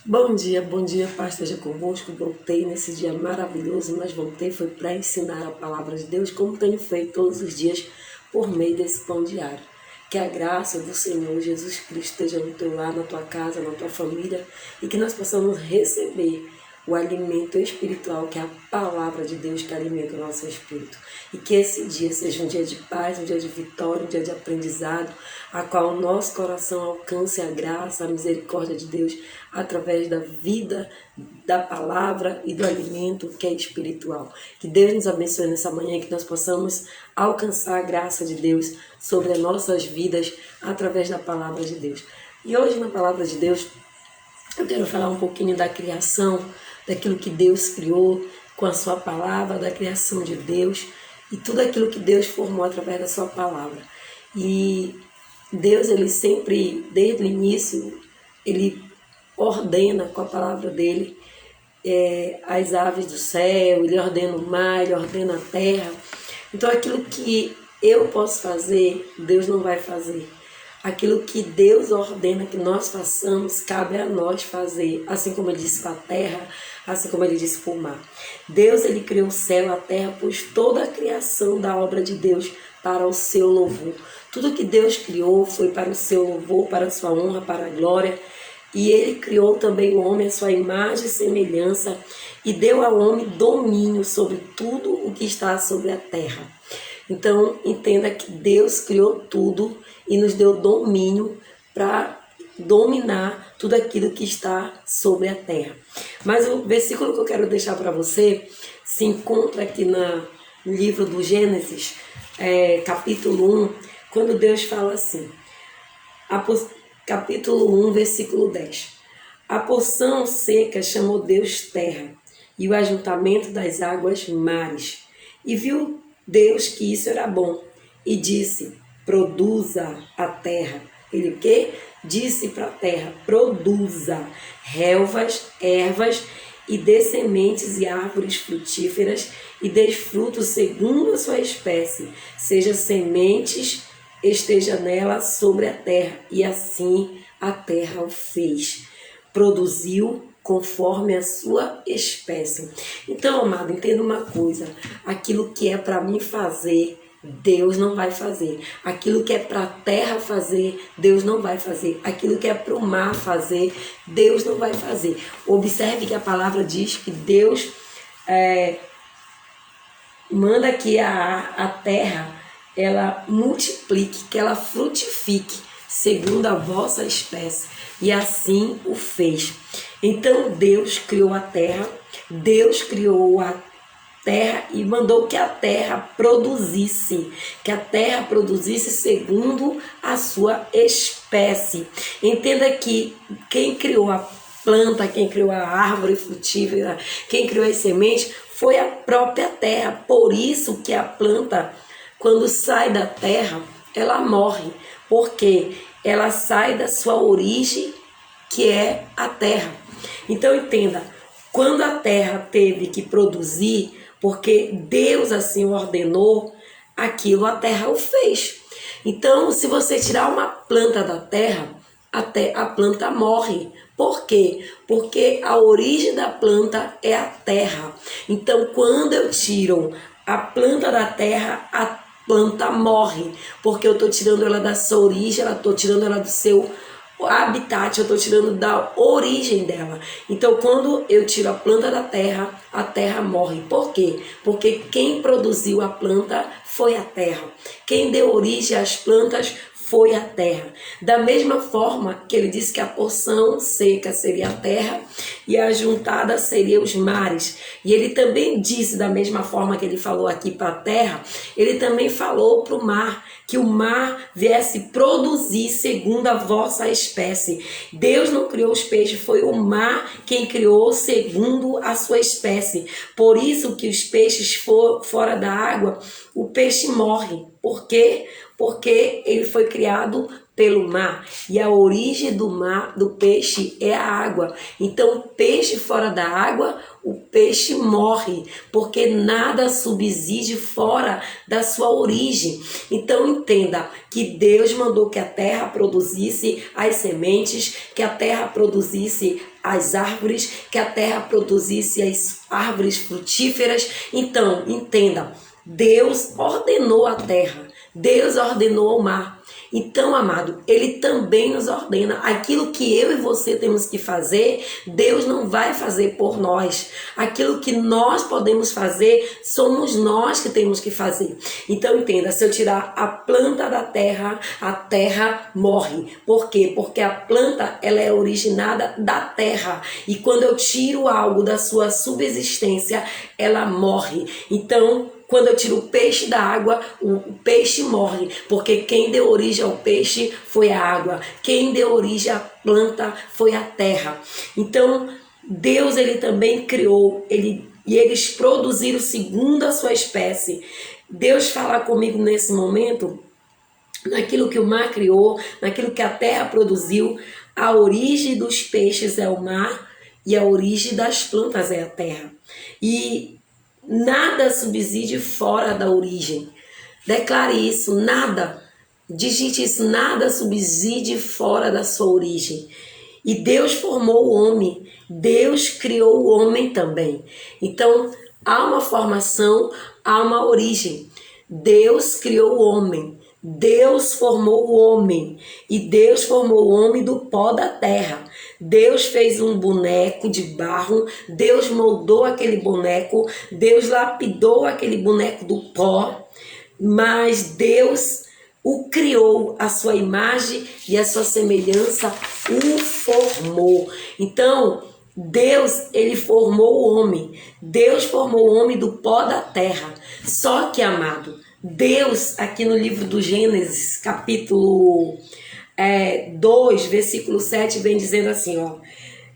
Bom dia, paz esteja convosco. Voltei nesse dia maravilhoso, mas voltei foi para ensinar a palavra de Deus, como tenho feito todos os dias por meio desse pão diário. Que a graça do Senhor Jesus Cristo esteja no teu lar, na tua casa, na tua família, e que nós possamos receber o alimento espiritual, que é a palavra de Deus que alimenta o nosso espírito. E que esse dia seja um dia de paz, um dia de vitória, um dia de aprendizado, a qual o nosso coração alcance a graça, a misericórdia de Deus, através da vida, da palavra e do alimento que é espiritual. Que Deus nos abençoe nessa manhã, que nós possamos alcançar a graça de Deus sobre as nossas vidas, através da palavra de Deus. E hoje, na palavra de Deus, eu quero falar um pouquinho da criação, daquilo que Deus criou com a sua palavra, da criação de Deus e tudo aquilo que Deus formou através da sua palavra. E Deus, ele sempre, desde o início, ele ordena com a palavra dele as aves do céu, ele ordena o mar, ele ordena a terra. Então aquilo que eu posso fazer, Deus não vai fazer. Aquilo que Deus ordena que nós façamos, cabe a nós fazer, assim como ele disse para a terra, assim como ele disse para o mar. Deus, ele criou o céu, a terra, pôs toda a criação da obra de Deus para o seu louvor. Tudo que Deus criou foi para o seu louvor, para a sua honra, para a glória. E ele criou também o homem à sua imagem e semelhança e deu ao homem domínio sobre tudo o que está sobre a terra. Então, entenda que Deus criou tudo e nos deu domínio para dominar tudo aquilo que está sobre a terra. Mas o versículo que eu quero deixar para você se encontra aqui no livro do Gênesis, capítulo 1, quando Deus fala assim, capítulo 1, versículo 10. A porção seca chamou Deus terra, e o ajuntamento das águas mares. E viu Deus que isso era bom, e disse, produza a terra. Ele o quê? Disse para a terra, produza relvas, ervas, e dê sementes e árvores frutíferas, e dê frutos segundo a sua espécie, seja sementes, esteja nela sobre a terra. E assim a terra o fez. Produziu conforme a sua espécie. Então, amado, entenda uma coisa. Aquilo que é para mim fazer, Deus não vai fazer. Aquilo que é para a terra fazer, Deus não vai fazer. Aquilo que é para o mar fazer, Deus não vai fazer. Observe que a palavra diz que Deus manda que a terra ela multiplique, que ela frutifique segundo a vossa espécie. E assim o fez. Então Deus criou a terra, Deus criou a terra e mandou que a terra produzisse, segundo a sua espécie. Entenda que quem criou a planta, quem criou a árvore frutífera, quem criou as sementes, foi a própria terra. Por isso que a planta, quando sai da terra, ela morre, porque ela sai da sua origem, que é a terra. Então entenda, quando a terra teve que produzir, porque Deus assim ordenou, aquilo a terra o fez. Então, se você tirar uma planta da terra, a planta morre. Por quê? Porque a origem da planta é a terra. Então, quando eu tiro a planta da terra, a planta morre, porque eu estou tirando ela da sua origem, eu estou tirando ela do seu habitat, eu estou tirando da origem dela. Então, quando eu tiro a planta da terra, a terra morre. Por quê? Porque quem produziu a planta foi a terra. Quem deu origem às plantas foi a terra. Da mesma forma que ele disse que a porção seca seria a terra e a juntada seria os mares. E ele também disse, da mesma forma que ele falou aqui para a terra, ele também falou para o mar, que o mar viesse produzir segundo a vossa espécie. Deus não criou os peixes, foi o mar quem criou segundo a sua espécie. Por isso que os peixes fora da água, o peixe morre. Por quê? Porque ele foi criado pelo mar, e a origem do mar, do peixe, é a água. Então, o peixe fora da água, o peixe morre, porque nada subsiste fora da sua origem. Então, entenda que Deus mandou que a terra produzisse as sementes, que a terra produzisse as árvores, que a terra produzisse as árvores frutíferas. Então, entenda, Deus ordenou a terra, Deus ordenou o mar. Então, amado, Ele também nos ordena. Aquilo que eu e você temos que fazer, Deus não vai fazer por nós. Aquilo que nós podemos fazer, somos nós que temos que fazer. Então, entenda, se eu tirar a planta da terra, a terra morre. Por quê? Porque a planta, ela é originada da terra. E quando eu tiro algo da sua subsistência, ela morre. Então, quando eu tiro o peixe da água, o peixe morre, porque quem deu origem ao peixe foi a água, quem deu origem à planta foi a terra. Então, Deus, ele também criou, e eles produziram segundo a sua espécie. Deus fala comigo nesse momento, naquilo que o mar criou, naquilo que a terra produziu. A origem dos peixes é o mar e a origem das plantas é a terra. E nada subsiste fora da origem. Declare isso, nada. Digite isso, nada subsiste fora da sua origem. E Deus formou o homem. Deus criou o homem também. Então, há uma formação, há uma origem. Deus criou o homem. Deus formou o homem. E Deus formou o homem do pó da terra. Deus fez um boneco de barro, Deus moldou aquele boneco, Deus lapidou aquele boneco do pó, mas Deus o criou, a sua imagem e a sua semelhança o formou. Então, Deus, ele formou o homem, Deus formou o homem do pó da terra. Só que, amado, Deus, aqui no livro do Gênesis, capítulo 2, versículo 7, vem dizendo assim, ó: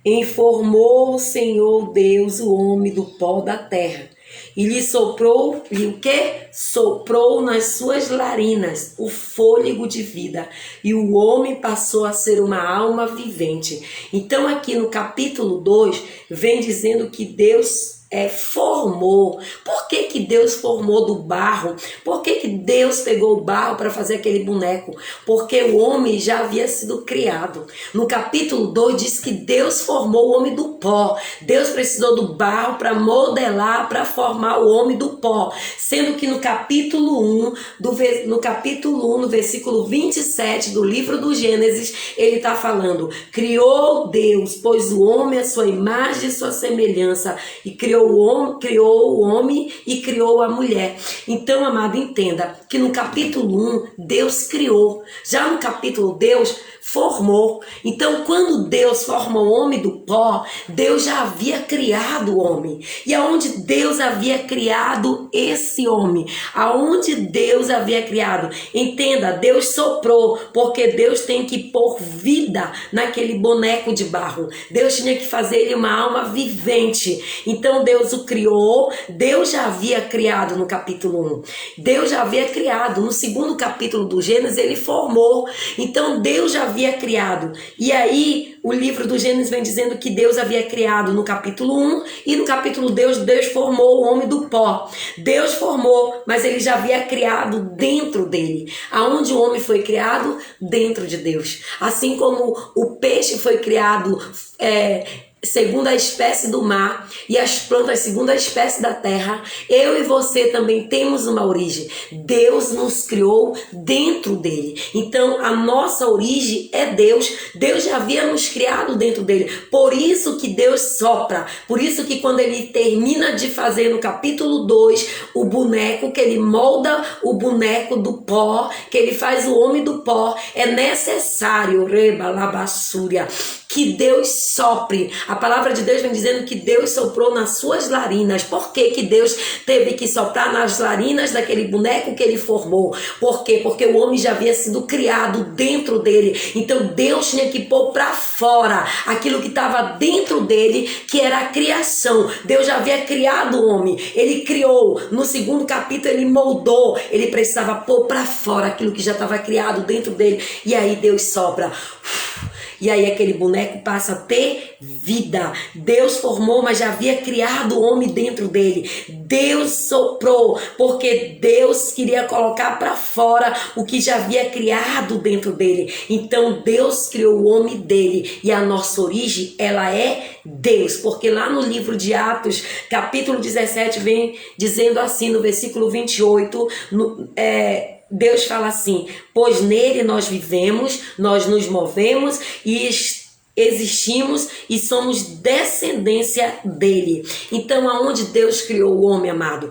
informou o Senhor Deus o homem do pó da terra, e lhe soprou, e o quê? Soprou nas suas narinas o fôlego de vida, e o homem passou a ser uma alma vivente. Então aqui no capítulo 2, vem dizendo que Deus formou. Por que que Deus formou do barro? Por que que Deus pegou o barro para fazer aquele boneco? Porque o homem já havia sido criado. No capítulo 2 diz que Deus formou o homem do pó. Deus precisou do barro para modelar, para formar o homem do pó. Sendo que no capítulo 1, no versículo 27 do livro do Gênesis, ele está falando: criou Deus, pois o homem à sua imagem e sua semelhança, e criou o homem e criou a mulher. Então, amado, entenda que no capítulo 1, Deus criou. Já no capítulo Deus formou. Então, quando Deus forma o homem do pó, Deus já havia criado o homem. E aonde Deus havia criado esse homem? Aonde Deus havia criado? Entenda, Deus soprou, porque Deus tem que pôr vida naquele boneco de barro. Deus tinha que fazer ele uma alma vivente. Então, Deus o criou. Deus já havia criado no capítulo 1. Deus já havia criado. No segundo capítulo do Gênesis, ele formou. Então, Deus já havia criado. E aí, o livro do Gênesis vem dizendo que Deus havia criado no capítulo 1, e no capítulo 2, Deus formou o homem do pó. Deus formou, mas ele já havia criado dentro dele. Aonde o homem foi criado? Dentro de Deus. Assim como o peixe foi criado segundo a espécie do mar, e as plantas segundo a espécie da terra, eu e você também temos uma origem. Deus nos criou dentro dele. Então a nossa origem é Deus. Deus já havia nos criado dentro dele. Por isso que Deus sopra. Por isso que quando ele termina de fazer no capítulo 2 o boneco, que ele molda o boneco do pó, que ele faz o homem do pó, é necessário, rebalabassúria, que Deus sopre. A palavra de Deus vem dizendo que Deus soprou nas suas narinas. Por que que Deus teve que soprar nas narinas daquele boneco que ele formou? Por quê? Porque o homem já havia sido criado dentro dele. Então Deus tinha que pôr para fora aquilo que estava dentro dele, que era a criação. Deus já havia criado o homem. Ele criou. No segundo capítulo ele moldou. Ele precisava pôr para fora aquilo que já estava criado dentro dele. E aí Deus sopra. E aí aquele boneco passa a ter vida. Deus formou, mas já havia criado o homem dentro dele. Deus soprou, porque Deus queria colocar para fora o que já havia criado dentro dele. Então Deus criou o homem dele. E a nossa origem, ela é Deus. Porque lá no livro de Atos, capítulo 17, vem dizendo assim, no versículo 28, Deus fala assim: pois nele nós vivemos, nós nos movemos e existimos e somos descendência dele. Então, aonde Deus criou o homem, amado?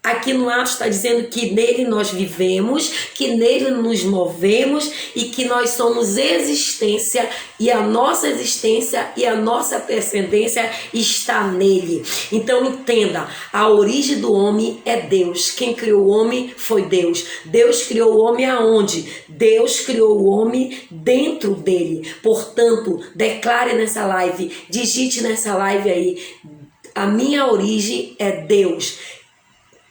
Aqui no Atos está dizendo que nele nós vivemos, que nele nos movemos e que nós somos existência, e a nossa existência e a nossa descendência está nele. Então entenda, a origem do homem é Deus. Quem criou o homem foi Deus. Deus criou o homem aonde? Deus criou o homem dentro dele. Portanto, declare nessa live, digite nessa live aí: a minha origem é Deus.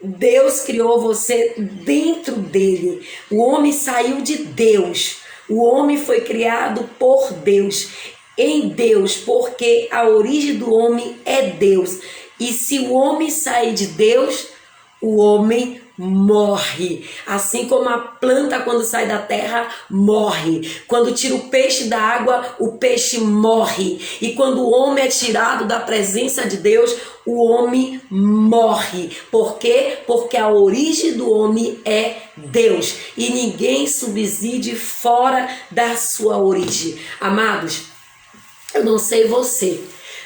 Deus criou você dentro dele. O homem saiu de Deus. O homem foi criado por Deus, em Deus, porque a origem do homem é Deus. E se o homem sair de Deus, o homem morre. Assim como a planta, quando sai da terra, morre. Quando tira o peixe da água, o peixe morre. E quando o homem é tirado da presença de Deus, o homem morre. Por quê? Porque a origem do homem é Deus. E ninguém subside fora da sua origem. Amados, eu não sei você,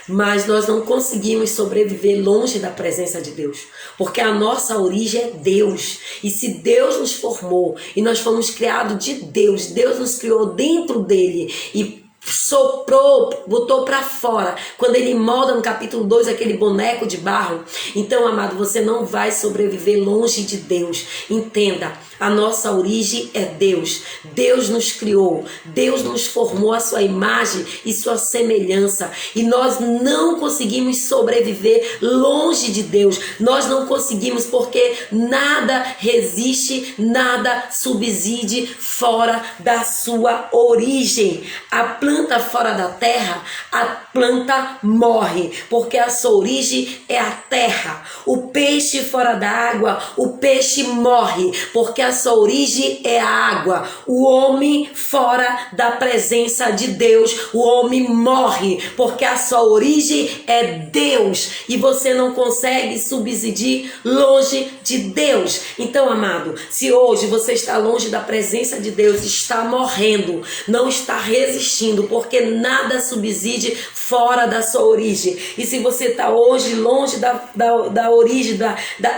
mas nós não conseguimos sobreviver longe da presença de Deus, porque a nossa origem é Deus. E se Deus nos formou e nós fomos criados de Deus, Deus nos criou dentro dele e soprou, botou para fora, quando ele molda no capítulo 2 aquele boneco de barro. Então, amado, você não vai sobreviver longe de Deus. Entenda, a nossa origem é Deus. Deus nos criou, Deus nos formou a sua imagem e sua semelhança, e nós não conseguimos sobreviver longe de Deus. Nós não conseguimos, porque nada resiste, nada subside fora da sua origem. A planta fora da terra, a planta morre, porque a sua origem é a terra. O peixe fora da água, o peixe morre, porque a sua origem é a água. O homem fora da presença de Deus, o homem morre, porque a sua origem é Deus, e você não consegue subsistir longe de Deus. Então, amado, se hoje você está longe da presença de Deus, está morrendo, não está resistindo, porque nada subside fora da sua origem. E se você está hoje longe da origem,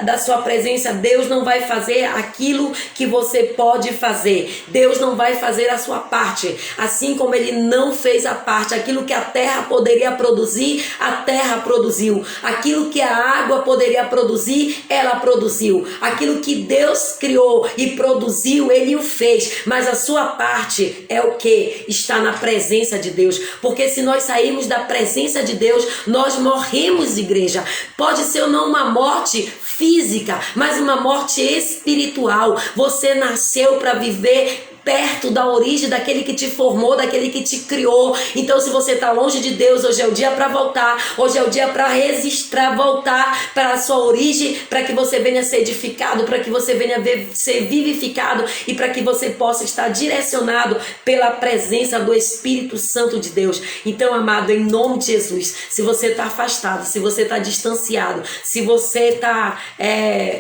da sua presença, Deus não vai fazer aquilo que você pode fazer. Deus não vai fazer a sua parte. Assim como ele não fez a parte, aquilo que a terra poderia produzir, a terra produziu. Aquilo que a água poderia produzir, ela produziu. Aquilo que Deus criou e produziu, ele o fez. Mas a sua parte é o que? Está na presença de Deus. Porque se nós sairmos da presença de Deus, nós morremos, igreja. Pode ser ou não uma morte física, mas uma morte espiritual. Você nasceu para viver perto da origem daquele que te formou, daquele que te criou. Então, se você está longe de Deus, hoje é o dia para voltar. Hoje é o dia para registrar, voltar para a sua origem, para que você venha ser edificado, para que você venha ser vivificado e para que você possa estar direcionado pela presença do Espírito Santo de Deus. Então, amado, em nome de Jesus, se você está afastado, se você está distanciado, se você está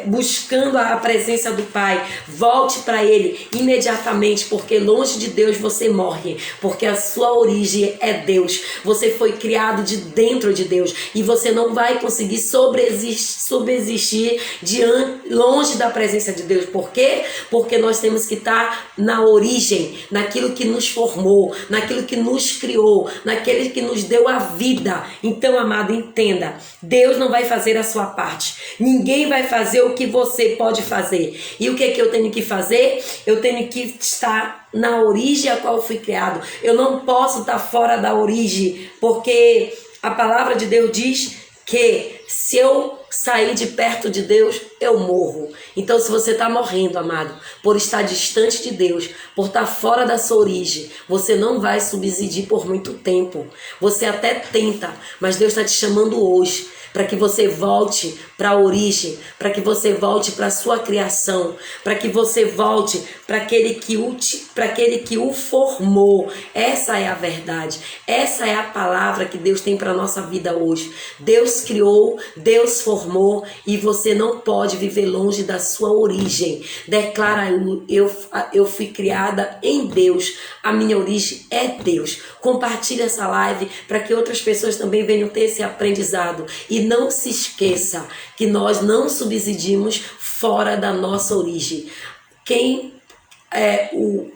buscando a presença do Pai, volte para Ele imediatamente. eternamente, porque longe de Deus você morre, porque a sua origem é Deus. Você foi criado de dentro de Deus e você não vai conseguir subsistir longe da presença de Deus. Por quê? Porque nós temos que estar na origem, naquilo que nos formou, naquilo que nos criou, naquele que nos deu a vida. Então, amado, entenda, Deus não vai fazer a sua parte. Ninguém vai fazer o que você pode fazer. E o que é que eu tenho que fazer? Eu tenho que estar na origem a qual eu fui criado. Eu não posso estar fora da origem, porque a palavra de Deus diz que se eu sair de perto de Deus, eu morro. Então, se você está morrendo, amado, por estar distante de Deus, por estar fora da sua origem, você não vai subsistir por muito tempo. Você até tenta, mas Deus está te chamando hoje para que você volte para a origem, para que você volte para a sua criação, para que você volte para aquele que o formou. Essa é a verdade, essa é a palavra que Deus tem para a nossa vida hoje. Deus criou, Deus formou e você não pode viver longe da sua origem. Declara: eu fui criada em Deus, a minha origem é Deus. Compartilhe essa live para que outras pessoas também venham ter esse aprendizado. E não se esqueça que nós não subsistimos fora da nossa origem.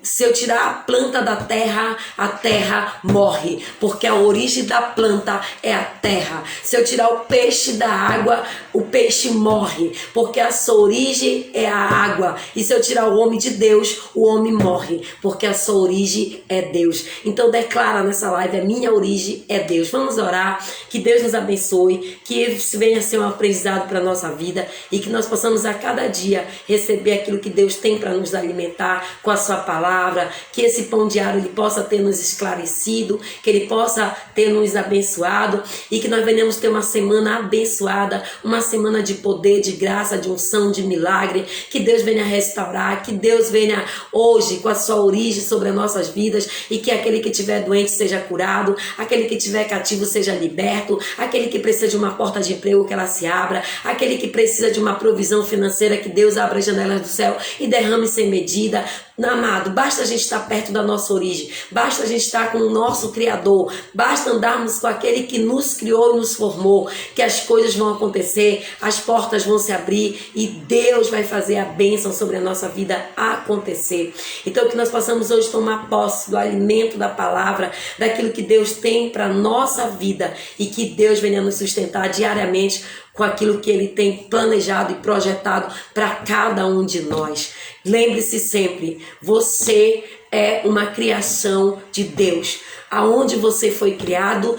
Se eu tirar a planta da terra, a terra morre, porque a origem da planta é a terra. Se eu tirar o peixe da água, o peixe morre, porque a sua origem é a água. E se eu tirar o homem de Deus, o homem morre, porque a sua origem é Deus. Então declara nessa live: a minha origem é Deus. Vamos orar, que Deus nos abençoe, que isso venha a ser um aprendizado para a nossa vida e que nós possamos a cada dia receber aquilo que Deus tem para nos alimentar com a sua palavra, que esse pão diário ele possa ter nos esclarecido, que ele possa ter nos abençoado e que nós venhamos ter uma semana abençoada, uma semana de poder, de graça, de unção, de milagre, que Deus venha restaurar, que Deus venha hoje com a sua origem sobre as nossas vidas e que aquele que estiver doente seja curado, aquele que estiver cativo seja liberto, aquele que precisa de uma porta de emprego que ela se abra, aquele que precisa de uma provisão financeira, que Deus abra as janelas do céu e derrame sem medida. Amado, basta a gente estar perto da nossa origem, basta a gente estar com o nosso Criador, basta andarmos com aquele que nos criou e nos formou, que as coisas vão acontecer, as portas vão se abrir e Deus vai fazer a bênção sobre a nossa vida acontecer. Então que nós possamos hoje tomar posse do alimento da palavra, daquilo que Deus tem para a nossa vida e que Deus venha nos sustentar diariamente com aquilo que Ele tem planejado e projetado para cada um de nós. Lembre-se sempre, você é uma criação de Deus. Aonde você foi criado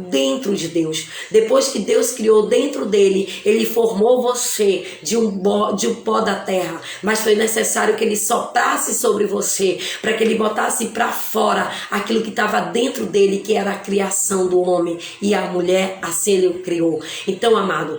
dentro de Deus. Depois que Deus criou dentro dele, Ele formou você de um pó da terra. Mas foi necessário que Ele soprasse sobre você, para que Ele botasse para fora aquilo que estava dentro dele, que era a criação do homem e a mulher, assim Ele o criou. Então, amado,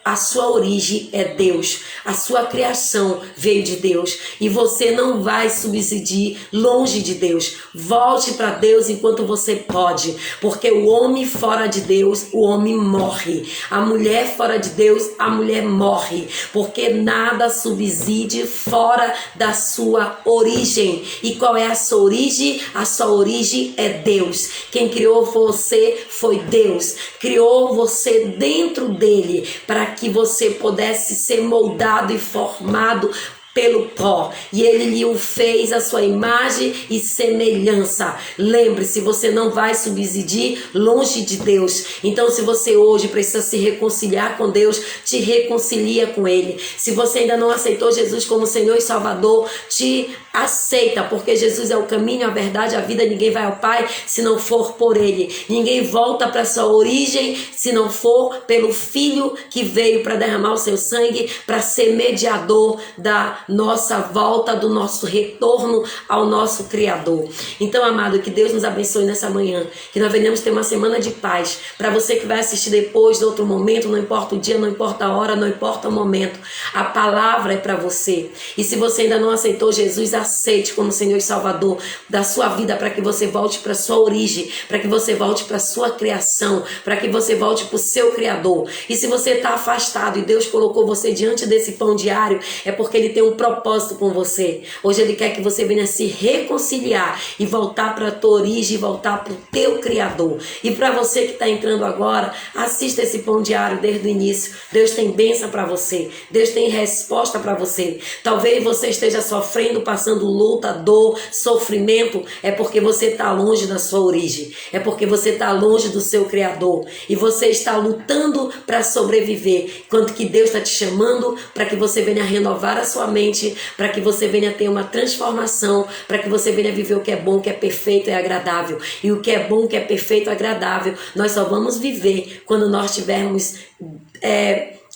a sua origem é Deus, a sua criação veio de Deus e você não vai subsistir longe de Deus. Volte para Deus enquanto você pode, porque o homem fora de Deus, o homem morre. A mulher fora de Deus, a mulher morre, porque nada subsiste fora da sua origem. E qual é a sua origem? A sua origem é Deus. Quem criou você foi Deus. Criou você dentro dele para que você pudesse ser moldado e formado pelo pó, e Ele lhe o fez a sua imagem e semelhança. Lembre-se, você não vai subsistir longe de Deus. Então, se você hoje precisa se reconciliar com Deus, te reconcilia com Ele. Se você ainda não aceitou Jesus como Senhor e Salvador, te aceita, porque Jesus é o caminho, a verdade, a vida. Ninguém vai ao Pai se não for por Ele. Ninguém volta para sua origem se não for pelo Filho que veio para derramar o seu sangue, para ser mediador da nossa volta, do nosso retorno ao nosso Criador. Então, amado, que Deus nos abençoe nessa manhã, que nós venhamos ter uma semana de paz. Para você que vai assistir depois, de outro momento, não importa o dia, não importa a hora, não importa o momento, a palavra é para você. E se você ainda não aceitou Jesus, aceite como Senhor e Salvador da sua vida, para que você volte para sua origem, para que você volte para sua criação, para que você volte para o seu Criador. E se você está afastado e Deus colocou você diante desse pão diário, é porque Ele tem um um propósito com você. Hoje Ele quer que você venha se reconciliar e voltar para a tua origem, voltar para o teu Criador. E para você que está entrando agora, assista esse Pão Diário desde o início. Deus tem bênção para você. Deus tem resposta para você. Talvez você esteja sofrendo, passando luta, dor, sofrimento. É porque você está longe da sua origem. É porque você está longe do seu Criador. E você está lutando para sobreviver. Enquanto que Deus está te chamando para que você venha renovar a sua mente, para que você venha ter uma transformação, para que você venha viver o que é bom, o que é perfeito e agradável. E o que é bom, o que é perfeito e agradável, nós só vamos viver quando nós tivermos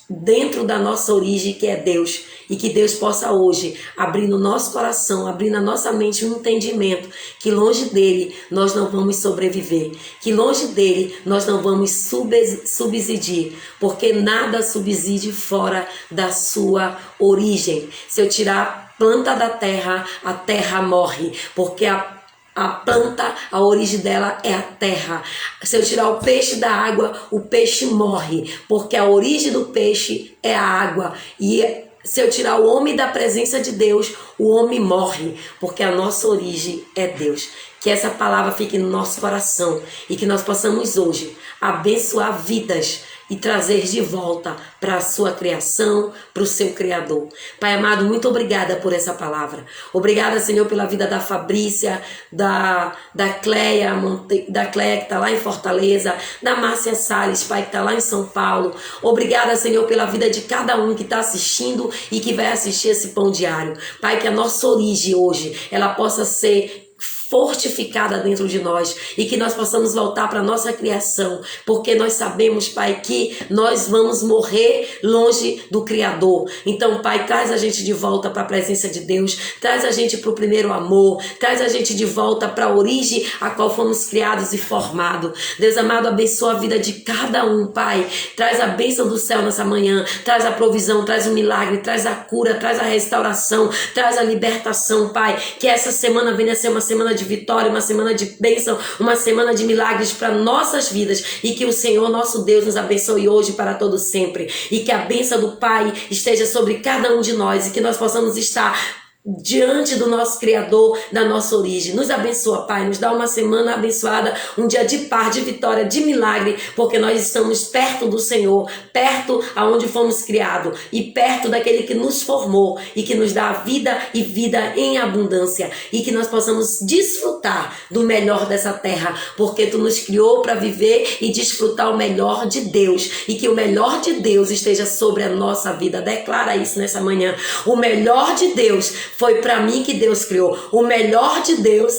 dentro da nossa origem, que é Deus. E que Deus possa hoje abrir no nosso coração, abrir na nossa mente um entendimento que longe dele nós não vamos sobreviver, que longe dele nós não vamos subsistir, porque nada subside fora da sua origem. Se eu tirar a planta da terra, a terra morre, porque a planta, a origem dela é a terra. Se eu tirar o peixe da água, o peixe morre, porque a origem do peixe é a água. E se eu tirar o homem da presença de Deus, o homem morre, porque a nossa origem é Deus. Que essa palavra fique no nosso coração e que nós possamos hoje abençoar vidas e trazer de volta para a sua criação, para o seu Criador. Pai amado, muito obrigada por essa palavra. Obrigada, Senhor, pela vida da Fabrícia, da Cleia que está lá em Fortaleza, da Márcia Salles, Pai, que está lá em São Paulo. Obrigada, Senhor, pela vida de cada um que está assistindo e que vai assistir esse Pão Diário. Pai, que a nossa origem hoje, ela possa ser fortificada dentro de nós e que nós possamos voltar para a nossa criação, porque nós sabemos, Pai, que nós vamos morrer longe do Criador. Então, Pai, traz a gente de volta para a presença de Deus, traz a gente para o primeiro amor, traz a gente de volta para a origem a qual fomos criados e formados. Deus amado, abençoa a vida de cada um, Pai, traz a bênção do céu nessa manhã, traz a provisão, traz o milagre, traz a cura, traz a restauração, traz a libertação, Pai, que essa semana venha a ser uma semana de vitória, uma semana de bênção, uma semana de milagres para nossas vidas e que o Senhor nosso Deus nos abençoe hoje para todo sempre e que a bênção do Pai esteja sobre cada um de nós e que nós possamos estar diante do nosso Criador, da nossa origem. Nos abençoa, Pai, nos dá uma semana abençoada, um dia de paz, de vitória, de milagre, porque nós estamos perto do Senhor, perto aonde fomos criados e perto daquele que nos formou e que nos dá vida e vida em abundância e que nós possamos desfrutar do melhor dessa terra, porque Tu nos criou para viver e desfrutar o melhor de Deus e que o melhor de Deus esteja sobre a nossa vida. Declara isso nessa manhã. O melhor de Deus foi para mim que Deus criou. O melhor de Deus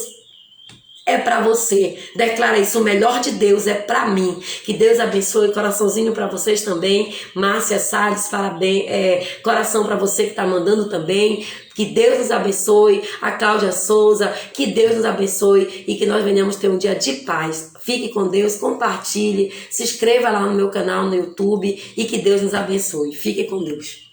é para você. Declara isso. O melhor de Deus é para mim. Que Deus abençoe. Coraçãozinho para vocês também. Márcia Salles, parabéns. Coração para você que está mandando também. Que Deus nos abençoe. A Cláudia Souza. Que Deus nos abençoe. E que nós venhamos ter um dia de paz. Fique com Deus. Compartilhe. Se inscreva lá no meu canal no YouTube. E que Deus nos abençoe. Fique com Deus.